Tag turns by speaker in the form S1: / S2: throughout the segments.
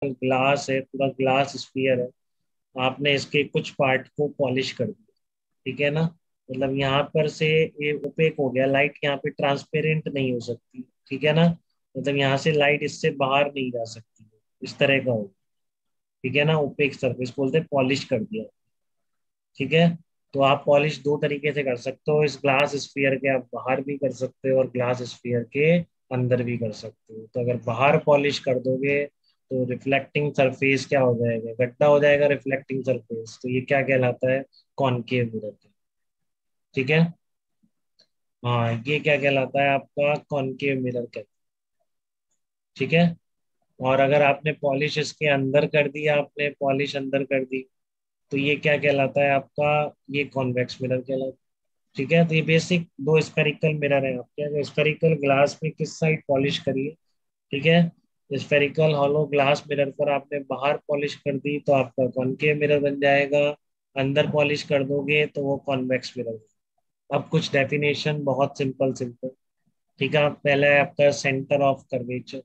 S1: Glass है, पूरा glass sphere है, आपने इसके कुछ पार्ट को पॉलिश कर दिया, ठीक है ना। मतलब यहाँ पर से ये ओपेक हो गया, लाइट यहाँ पे ट्रांसपेरेंट नहीं हो सकती, ठीक है ना। मतलब यहाँ से लाइट इससे बाहर नहीं जा सकती, इस तरह का हो, ठीक है ना। ओपेक सरफेस बोलते हैं, पॉलिश कर दिया, ठीक है। तो आप पॉलिश दो तरीके से कर सकते हो, इस ग्लास स्फीयर के आप बाहर भी कर सकते हो और ग्लास स्फीयर के अंदर भी कर सकते हो। तो अगर बाहर पॉलिश कर दोगे तो रिफ्लेक्टिंग सरफेस क्या हो जाएगा, गड्ढा हो जाएगा रिफ्लेक्टिंग सरफेस, तो ये क्या कहलाता है, कॉनकेव मिरर, ठीक है। हाँ, ये क्या कहलाता है आपका, कॉनकेव मिरर कहते हैं, ठीक है। और अगर आपने पॉलिश इसके अंदर कर दी, आपने पॉलिश अंदर कर दी, तो ये क्या कहलाता है आपका, ये कॉन्वेक्स मिरर कहलाता है, ठीक है। तो ये बेसिक दो स्फेरिकल मिरर है आपके। अगर स्फेरिकल ग्लास में किस साइड पॉलिश करिए, ठीक है, स्फेरिकल हॉलो ग्लास मिरर पर आपने बाहर पॉलिश कर दी तो आपका कॉनकेव मिरर बन जाएगा, अंदर पॉलिश कर दोगे तो वो कॉन्वेक्स मिरर। अब कुछ डेफिनेशन बहुत सिंपल सिंपल, ठीक है। पहला है आपका सेंटर ऑफ कर्वेचर।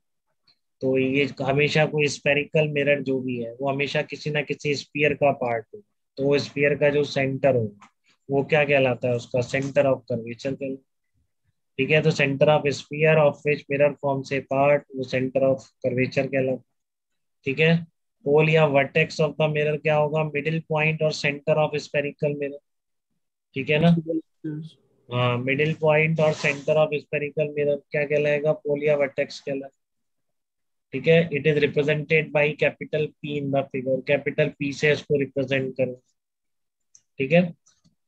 S1: तो ये हमेशा कोई स्फेरिकल मिरर जो भी है वो हमेशा किसी ना किसी स्फीयर का पार्ट हो, तो वो स्फीयर का जो सेंटर हो वो क्या कहलाता है, उसका सेंटर ऑफ कर्वेचर कहलाता है, ठीक है। तो centre of sphere of which mirror forms a part, वो सेंटर ऑफ कर्वेचर कहलाता है, ठीक है। पोल या वर्टेक्स ऑफ द मिरर क्या होगा, मिडिल पॉइंट और सेंटर ऑफ स्फेरिकल मिरर, ठीक है ना। हाँ, मिडिल पॉइंट और सेंटर ऑफ स्फेरिकल मिरर क्या कहलाएगा, पोल या वर्टेक्स कहलाएगा, ठीक है। It is represented by capital P in the figure, capital P से इसको रिप्रेजेंट करो, ठीक है।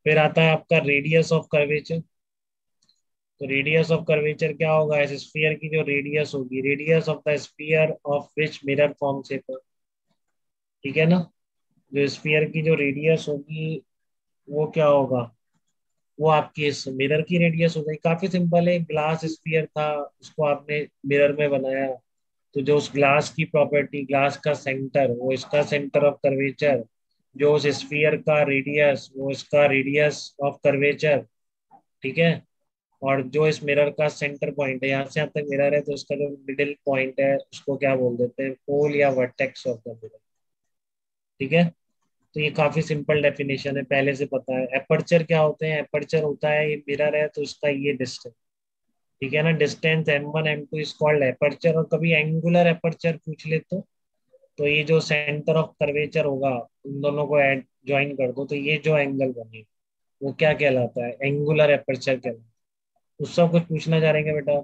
S1: फिर आता है आपका रेडियस ऑफ कर्वेचर। तो रेडियस ऑफ कर्वेचर क्या होगा, इस स्फीयर की जो रेडियस होगी, radius of the sphere of which mirror forms a curve, ठीक है ना। जो स्फीयर की जो रेडियस होगी वो क्या होगा, वो आपकी इस मिरर की रेडियस हो गई। काफी सिंपल है, ग्लास स्फीयर था उसको आपने मिरर में बनाया, तो जो उस ग्लास की प्रॉपर्टी, ग्लास का सेंटर वो इसका सेंटर ऑफ कर्वेचर, जो उस स्फीयर का रेडियस वो इसका रेडियस ऑफ कर्वेचर, ठीक है। और जो इस मिरर का सेंटर पॉइंट है, यहाँ से यहाँ तक मिरर है तो इसका जो मिडिल पॉइंट है उसको क्या बोल देते हैं, पोल या वर्टेक्स ऑफ द मिरर, ठीक है। तो ये काफी सिंपल डेफिनेशन है, पहले से पता है। एपर्चर क्या होते हैं, एपर्चर होता है, ये मिरर है तो इसका ये डिस्टेंस, ठीक है ना, distance m1 m2 is called aperture. और कभी एंगुलर एपर्चर पूछ ले तो ये जो सेंटर ऑफ कर्वेचर होगा, इन दोनों को ऐड ज्वाइन कर दो तो ये जो एंगल बनेगा वो क्या कहलाता है, एंगुलर एपर्चर कहलाता है। उससे कुछ पूछना चाह रहे हैं क्या बेटा?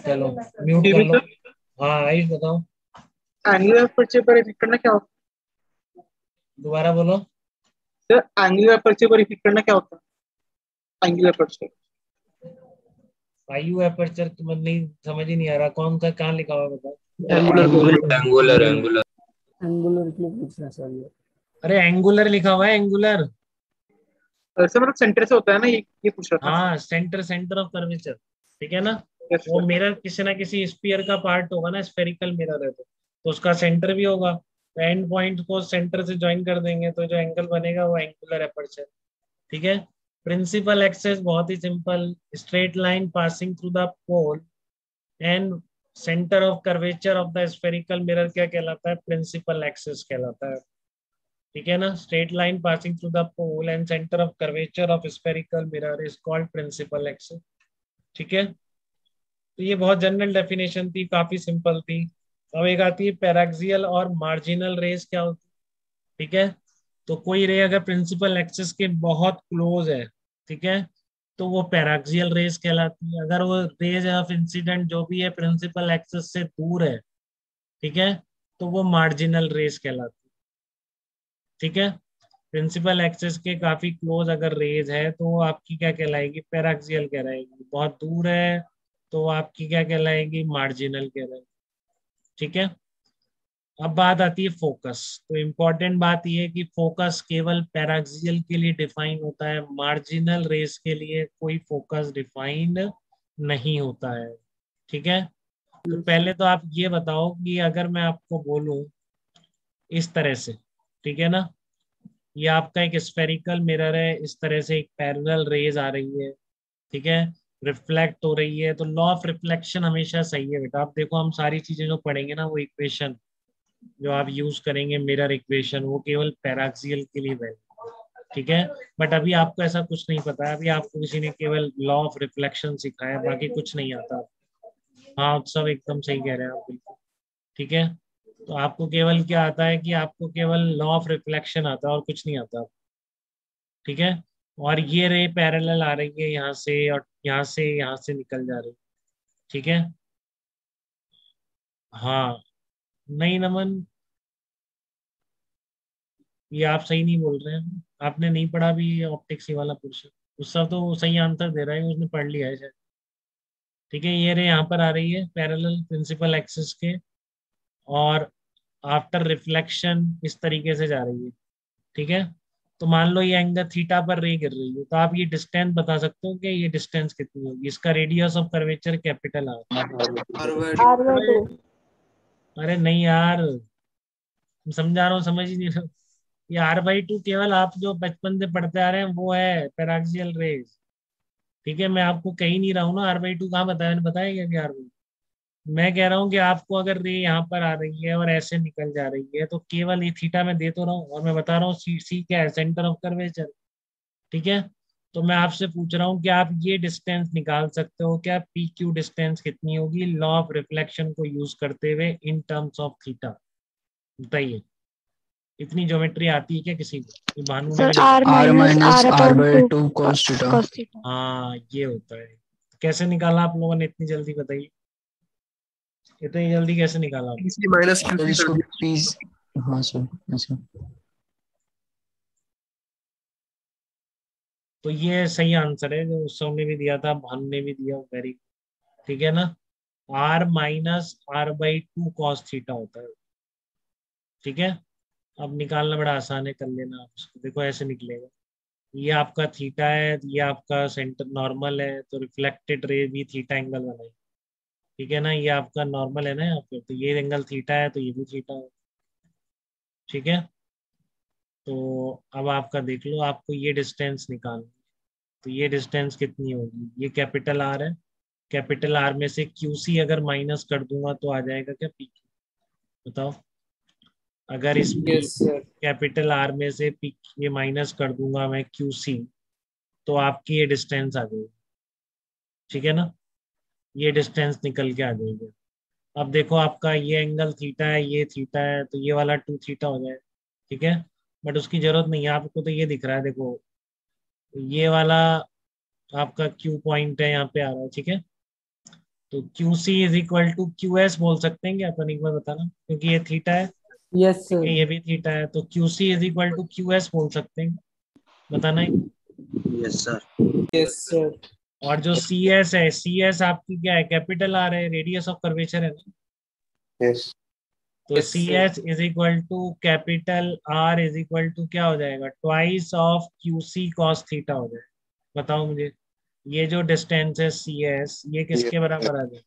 S1: चलो म्यूट
S2: जी
S1: कर लो।
S2: सर।
S1: हाँ आयुष बताओ।
S2: एंगुलर अपर्चर पर इफेक्ट करना क्या होता
S1: दोबारा बोलो।
S2: है सर? एंगुलर अपर्चर पर इफेक्ट करना क्या होता है? Angular aperture.
S1: आयु एपर्चर मतलब नहीं, समझ ही नहीं आ रहा, कौन सा कहाँ लिखा हुआ है बताओ।
S2: एंगुलर
S3: एंगुलर एंगुलर
S4: एंगुलर के लिए पूछ रहा है सर ये।
S1: अरे एंगुलर लिखा हुआ है, एंगुलर।
S2: सर मतलब सेंटर से होता है ना, ये पूछ रहा था।
S1: हाँ, सेंटर, सेंटर ऑफ कर्वेचर, ठीक है ना।
S2: यस
S1: वो
S2: सर।
S1: मिरर किसी ना किसी स्फीयर का पार्ट होगा ना, स्फेरिकल मिरर है तो उसका सेंटर भी होगा, तो एंड पॉइंट को सेंटर से ज्वाइन कर देंगे तो जो एंगल बनेगा वो एंगुलर एपर्चर, ठीक है। प्रिंसिपल एक्सेस बहुत ही simple, straight line passing through the pole and centre of curvature of the spherical mirror क्या कहलाता है, प्रिंसिपल एक्सेस कहलाता है, ठीक है ना। Straight line passing through the pole and centre of curvature of spherical mirror is called principal axis, ठीक है। तो ये बहुत जनरल डेफिनेशन थी, काफी सिंपल थी। अब एक आती है पैराक्सियल और मार्जिनल रेस क्या होती है, ठीक है। तो कोई रे अगर प्रिंसिपल एक्सिस के बहुत क्लोज है, ठीक है, तो वो पैराक्सियल रेस कहलाती है। अगर वो रेज ऑफ इंसिडेंट जो भी है प्रिंसिपल एक्सिस से दूर है, ठीक है, तो वो मार्जिनल रेस कहलाती है, ठीक है। प्रिंसिपल एक्सिस के काफी क्लोज अगर रेज है तो वो आपकी क्या कहलाएगी, पैराक्सियल कहलाएगी। बहुत दूर है तो वो आपकी क्या कहलाएगी, मार्जिनल कहलाएगी, ठीक है। अब बात आती है फोकस। तो इम्पोर्टेंट बात यह है कि फोकस केवल पैराक्सियल के लिए डिफाइन होता है, मार्जिनल रेस के लिए कोई फोकस डिफाइंड नहीं होता है, ठीक है। तो पहले तो आप ये बताओ कि अगर मैं आपको बोलूं इस तरह से, ठीक है ना, ये आपका एक स्फेरिकल मिरर है, इस तरह से एक पैरेलल रेज आ रही है, ठीक है, रिफ्लेक्ट हो रही है, तो लॉ ऑफ रिफ्लेक्शन हमेशा सही है बेटा। आप देखो हम सारी चीजें जो पढ़ेंगे ना, वो इक्वेशन जो आप यूज करेंगे मिरर इक्वेशन, वो केवल पैराक्सियल के लिए वैलिड, ठीक है। बट अभी आपको ऐसा कुछ नहीं पता है, अभी आपको किसी ने केवल लॉ ऑफ रिफ्लेक्शन सिखाया, बाकी कुछ नहीं आता। हाँ सब एकदम सही कह रहे हैं आप, बिल्कुल ठीक है। तो आपको केवल क्या आता है कि आपको केवल लॉ ऑफ रिफ्लेक्शन आता है और कुछ नहीं आता, ठीक है। और ये रे पैरेलल आ रही है यहाँ से, और यहाँ से निकल जा रही है, ठीक है। हाँ नहीं नमन, ये आप सही नहीं बोल रहे हैं, आपने नहीं पढ़ा भी ऑप्टिक्स ये वाला पोर्शन। उसका तो सही आंसर दे रहा है, उसने पढ़ लिया है शायद, ठीक है। ये रे यहाँ पर आ रही है पैरेलल प्रिंसिपल एक्सिस के, और आफ्टर रिफ्लेक्शन इस तरीके से जा रही है, ठीक है। तो मान लो ये एंगल थीटा पर रे गिर रही है, तो आप ये डिस्टेंस बता सकते हो कि ये डिस्टेंस कितनी होगी, इसका radius of curvature capital R.
S3: R/2।
S1: अरे नहीं यार, समझा रहा हूँ, समझ ही नहीं रहे हो। ये R/2 केवल आप जो बचपन से पढ़ते आ रहे हैं वो है पैराक्सियल रेज, ठीक है। मैं आपको कहीं नहीं रहा हूँ ना, R/2 कहाँ बताया, मैंने बताया क्या कि R/2, मैं कह रहा हूँ कि आपको अगर रे यहाँ पर आ रही है और ऐसे निकल जा रही है, तो केवल ये थीटा में दे तो रहा हूँ, और मैं बता रहा हूँ सी सी क्या है, सेंटर ऑफ कर्वेचर, ठीक है। तो मैं आपसे पूछ रहा हूँ कि आप ये डिस्टेंस निकाल सकते हो क्या, पी क्यू डिस्टेंस कितनी होगी लॉ ऑफ रिफ्लेक्शन को यूज करते हुए इन टर्म्स ऑफ थीटा, बताइए। इतनी ज्योमेट्री आती है क्या किसी को, ये भानु ने
S3: सर
S1: भी लिखा
S3: R
S1: है।
S4: R
S3: minus
S4: minus
S3: R
S4: R
S3: upon
S4: by
S3: 2
S4: 2 cos theta।
S3: cos theta.
S1: हाँ ये होता है। कैसे निकाला आप लोगों ने इतनी जल्दी, बताइए, इतनी जल्दी कैसे निकाला आप।
S2: PC माइनस
S4: सर
S2: QC कर
S4: इसको
S2: दिया।
S4: प्लीज, हाँ सर ऐसे।
S1: तो ये सही आंसर है जो उत्सव ने भी दिया था, भानु ने भी दिया, वेरी, ठीक है ना। R - R/2 cos थीटा होता है, ठीक है। अब निकालना बड़ा आसान है, कर लेना आप इसको, देखो ऐसे निकलेगा। ये आपका थीटा है, ये आपका सेंटर नॉर्मल है, तो रिफ्लेक्टेड रे भी थीटा एंगल बनाएगी, ठीक है ना। ये आपका नॉर्मल है ना यहाँ पे, तो ये एंगल थीटा है, तो ये भी थीटा है, ठीक है। तो अब आपका देख लो, आपको ये डिस्टेंस निकालना, तो ये डिस्टेंस कितनी होगी, ये कैपिटल आर है, कैपिटल आर में से क्यूसी अगर माइनस कर दूंगा तो आ जाएगा क्या पी क्यू, बताओ। अगर इस P
S5: yes sir.
S1: Capital R में से पी ये माइनस कर दूंगा मैं क्यूसी, तो आपकी ये डिस्टेंस आ जाएगी, ठीक है ना। ये डिस्टेंस निकल के आ जाएगी। अब देखो आपका ये एंगल थीटा है, ये थीटा है, तो ये वाला 2 थीटा हो जाए, ठीक है। बट उसकी जरूरत नहीं है आपको, तो ये दिख रहा है देखो, ये वाला आपका क्यू पॉइंट है, यहाँ पे आ रहा है, ठीक है। तो Q C is equal to Q S बोल सकते हैं क्या अपन, एक बार बताना, क्योंकि ये थीटा है,
S5: यस
S1: ठीक है,
S5: सर।
S1: ये भी थीटा है, तो Q C is equal to Q S बोल सकते हैं, बताना है।
S2: Yes sir.
S5: Yes sir.
S1: और जो सी एस है, सी एस आपकी क्या है, कैपिटल आर है, रेडियस ऑफ कर्वेचर है ना।
S2: यस
S1: तो
S5: yes
S1: C
S5: sir.
S1: H is equal to capital R is equal to क्या हो जाएगा, twice of Q C cos theta हो जाएगा। बताओ मुझे, ये जो डिस्टेंस है सी एस, ये किसके बराबर आ जाए,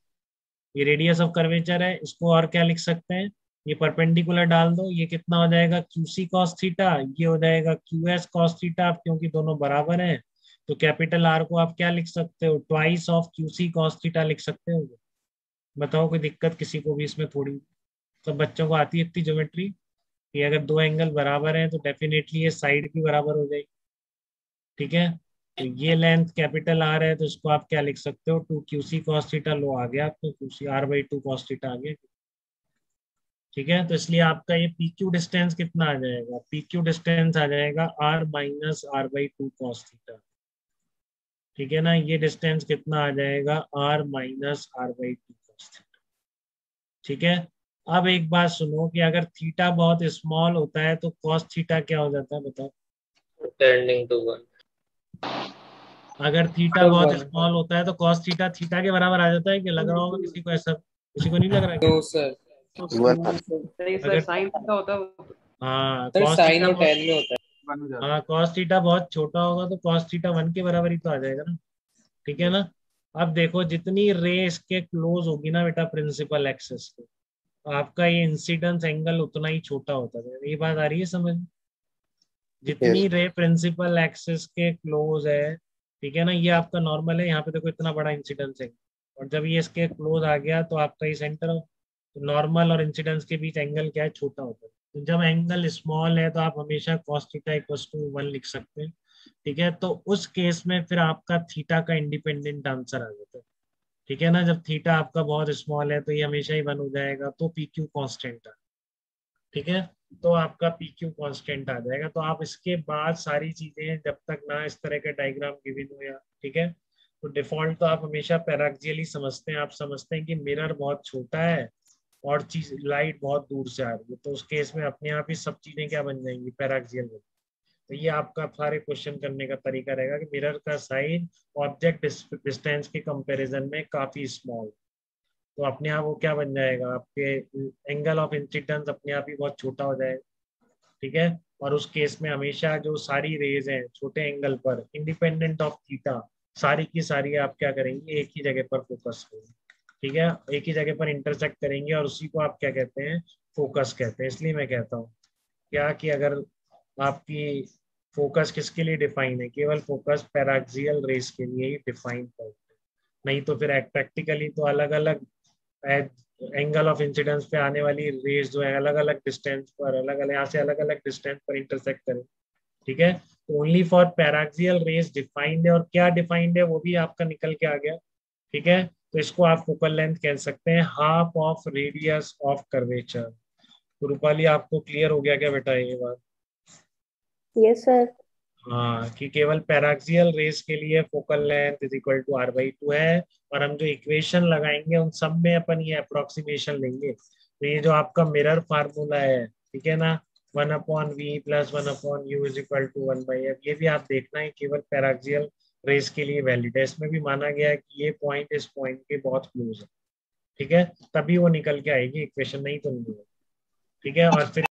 S1: ये रेडियस ऑफ कर्वेचर है, इसको और क्या लिख सकते हैं, ये परपेंडिकुलर डाल दो, ये कितना हो जाएगा क्यू सी कॉस थीटा, ये हो जाएगा क्यू एस कॉस थीटा, क्योंकि दोनों बराबर हैं। तो कैपिटल आर को आप क्या लिख सकते हो, twice of Q C cos theta लिख सकते हो। बताओ कोई दिक्कत किसी को भी इसमें थोड़ी, सब बच्चों को आती है इतनी ज्योमेट्री, कि अगर दो एंगल बराबर हैं तो डेफिनेटली ये साइड भी बराबर हो जाएगी, ठीक है। तो ये लेंथ कैपिटल आर है, तो इसको आप क्या लिख सकते हो, 2 QC cos थीटा, लो आ गया आपको QC R/2 cos थीटा आ गया, ठीक है। तो इसलिए आपका ये पी क्यू डिस्टेंस कितना आ जाएगा, पी क्यू डिस्टेंस आ जाएगा R - R/2 cos थीटा, ठीक है ना। ये डिस्टेंस कितना आ जाएगा, R - R/2 cos थीटा, ठीक है। अब एक बात सुनो कि अगर थीटा बहुत स्मॉल होता है तो कॉस थीटा क्या हो जाता है, बताओ।
S5: Tending to 1।
S1: अगर थीटा
S5: तो
S1: बहुत
S5: 1।
S1: स्मॉल होता है तो कॉस थीटा थीटा के बराबर आ जाता है, कि लग रहा होगा किसी को ऐसा, किसी को नहीं लग रहा क्या।
S5: No sir. नहीं सर,
S1: अगर
S5: साइन थीटा होता है।
S1: हाँ
S5: सर
S1: कॉस
S5: साइन
S1: थीटा
S5: और
S1: बहुत,
S5: टेन में होता
S1: हाँ कॉस थीटा बहुत छोटा होगा तो कॉस थीटा 1 के बराबर ही तो आ जाएगा ना, ठीक है ना। अब देखो जितनी रे इसके क्लोज होगी ना बेटा प्रिंसिपल एक्सिस के, तो आपका ये इंसिडेंस एंगल उतना ही छोटा होता है, ये बात आ रही है समझ में? जितनी रे प्रिंसिपल एक्सिस के क्लोज है, ठीक है ना, ये आपका नॉर्मल है, यहाँ पे देखो इतना बड़ा इंसिडेंस है, और जब ये इसके क्लोज आ गया तो आपका ये सेंटर, तो नॉर्मल और इंसिडेंस के बीच एंगल क्या है, छोटा होता है। तो जब एंगल स्मॉल है तो आप हमेशा cos थीटा इक्वल्स टू 1 लिख सकते हैं, ठीक है। तो उस केस में फिर आपका थीटा का इंडिपेंडेंट आंसर आ जाता है, ठीक है ना। जब थीटा आपका बहुत स्मॉल है तो ये हमेशा ही 1 हो जाएगा, तो पी क्यू कॉन्स्टेंट है, ठीक है। तो आपका पी क्यू कॉन्स्टेंट आ जाएगा। तो आप इसके बाद सारी चीजें जब तक ना इस तरह के डायग्राम गिवन हो, या ठीक है, तो डिफॉल्ट तो आप हमेशा पैराक्सियल ही समझते हैं। आप समझते हैं कि मिरर बहुत छोटा है और चीज लाइट बहुत दूर से आ रही है, तो उस केस में अपने आप ही सब चीजें क्या बन जाएंगी, पैराक्सियल बन। तो ये आपका सारे क्वेश्चन करने का तरीका रहेगा कि मिरर का साइज ऑब्जेक्ट डिस्टेंस के कंपैरिजन में काफी स्मॉल, तो अपने आप वो क्या बन जाएगा, आपके एंगल ऑफ इंसिडेंस अपने आप ही बहुत छोटा हो जाएगा, ठीक है। और उस केस में हमेशा जो सारी रेज हैं छोटे एंगल पर इंडिपेंडेंट ऑफ थीटा, सारी की सारी आप क्या करेंगे, एक ही जगह पर फोकस करेंगे, ठीक है, एक ही जगह पर इंटरसेक्ट करेंगे, और उसी को आप क्या कहते हैं, फोकस कहते हैं। इसलिए मैं कहता हूँ क्या कि अगर आपकी फोकस किसके लिए डिफाइन है, केवल फोकस पैराक्सियल रेस के लिए ही डिफाइन करते हैं, नहीं तो फिर प्रैक्टिकली तो अलग अलग एंगल ऑफ इंसिडेंस पे आने वाली रेस जो है अलग अलग डिस्टेंस पर, अलग अलग यहाँ से अलग अलग डिस्टेंस पर इंटरसेक्ट करें, ठीक है। तो only for paraxial race defined है, और क्या डिफाइंड है वो भी आपका निकल के आ गया, ठीक है। तो इसको आप फोकल लेंथ कह सकते हैं, half of radius of curvature. तो रूपाली आपको क्लियर हो गया क्या बेटा ये बात?
S3: Yes sir.
S1: हाँ, कि केवल पैराक्सियल रेस के लिए focal length is equal to r/2 है, और हम जो इक्वेशन लगाएंगे उन सब में अपन ये अप्रोक्सीमेशन लेंगे। तो ये जो आपका मिरर फार्मूला है, ठीक है ना, 1/v + 1/u is equal to 1/f, ये भी आप देखना है केवल पैराक्सियल रेस के लिए वैलिड है। इसमें भी माना गया है कि ये पॉइंट इस पॉइंट के बहुत क्लोज है, ठीक है, तभी वो निकल के आएगी इक्वेशन, नहीं तो नहीं होगी, ठीक है। और फिर